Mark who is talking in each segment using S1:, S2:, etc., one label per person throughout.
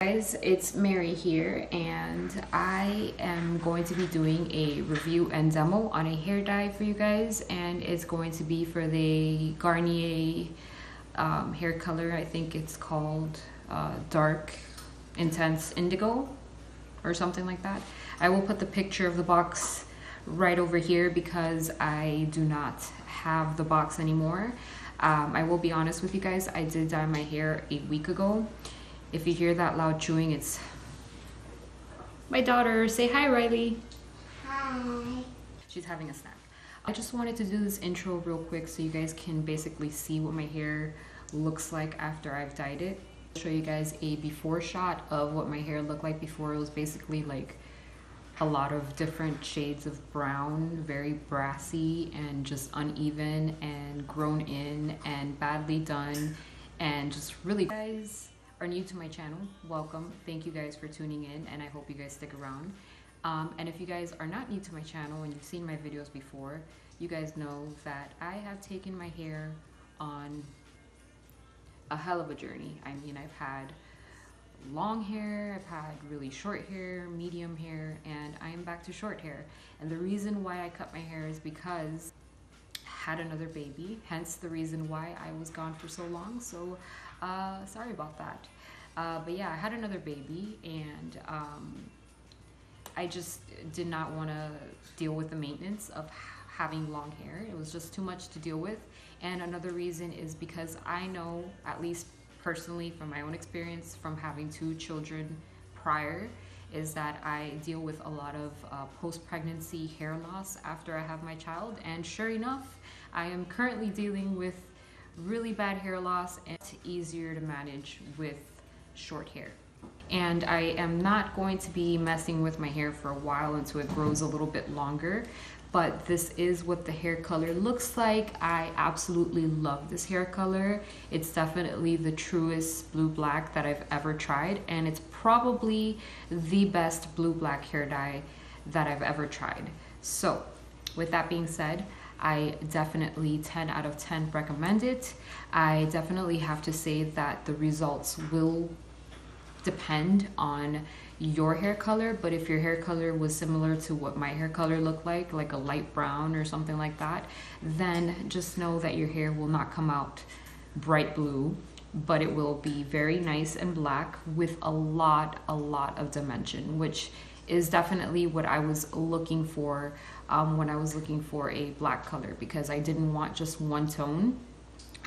S1: Guys, it's Mary here, and I am going to be doing a review and demo on a hair dye for you guys, and it's going to be for the Garnier hair color. I think it's called Dark Intense Indigo or something like that. I will put the picture of the box right over here because I do not have the box anymore. I will be honest with you guys, I did dye my hair a week ago. If you hear that loud chewing, it's my daughter. Say hi, Riley.
S2: Hi.
S1: She's having a snack. I just wanted to do this intro real quick so you guys can basically see what my hair looks like after I've dyed it. I'll show you guys a before shot of what my hair looked like before. It was basically like a lot of different shades of brown, very brassy and just uneven and grown in and badly done and just really. Guys are new to my channel, welcome. Thank you guys for tuning in, and I hope you guys stick around. And if you guys are not new to my channel and you've seen my videos before, you guys know that I have taken my hair on a hell of a journey. I mean, I've had long hair, I've had really short hair, medium hair, and I am back to short hair. And the reason why I cut my hair is because I had another baby, hence the reason why I was gone for so long. So sorry about that. But yeah, I had another baby, and I just did not want to deal with the maintenance of having long hair. It was just too much to deal with. And another reason is because I know, at least personally from my own experience from having 2 children prior, is that I deal with a lot of post-pregnancy hair loss after I have my child. And sure enough, I am currently dealing with really bad hair loss, and it's easier to manage with short hair. And I am not going to be messing with my hair for a while until it grows a little bit longer, but this is what the hair color looks like. I absolutely love this hair color. It's definitely the truest blue black that I've ever tried, and it's probably the best blue black hair dye that I've ever tried. So with that being said, I definitely 10 out of 10 recommend it. I definitely have to say that the results will depend on your hair color, but if your hair color was similar to what my hair color looked like a light brown or something like that, then just know that your hair will not come out bright blue, but it will be very nice and black with a lot of dimension, which is definitely what I was looking for when I was looking for a black color, because I didn't want just one tone.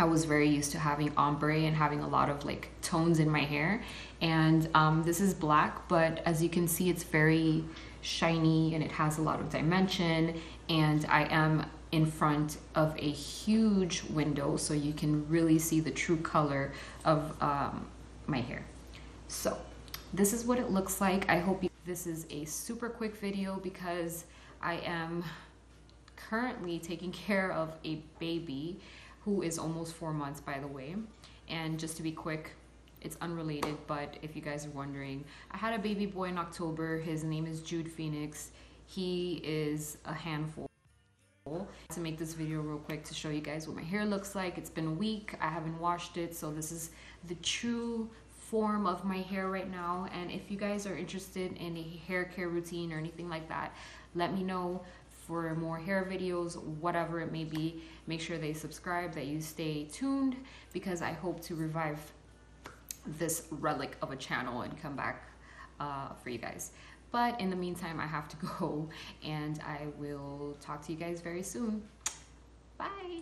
S1: I was very used to having ombre and having a lot of like tones in my hair, and this is black, but as you can see, it's very shiny and it has a lot of dimension, and I am in front of a huge window so you can really see the true color of my hair. So this is what it looks like. I hope this is a super quick video because I am currently taking care of a baby who is almost 4 months, by the way. And just to be quick, it's unrelated, but if you guys are wondering, I had a baby boy in October. His name is Jude Phoenix. He is a handful. To make this video real quick to show you guys what my hair looks like. It's been a week, I haven't washed it, so this is the true form of my hair right now. And if you guys are interested in a hair care routine or anything like that, let me know. For more hair videos, whatever it may be, make sure they subscribe, that you stay tuned, because I hope to revive this relic of a channel and come back for you guys. But in the meantime, I have to go, and I will talk to you guys very soon. Bye.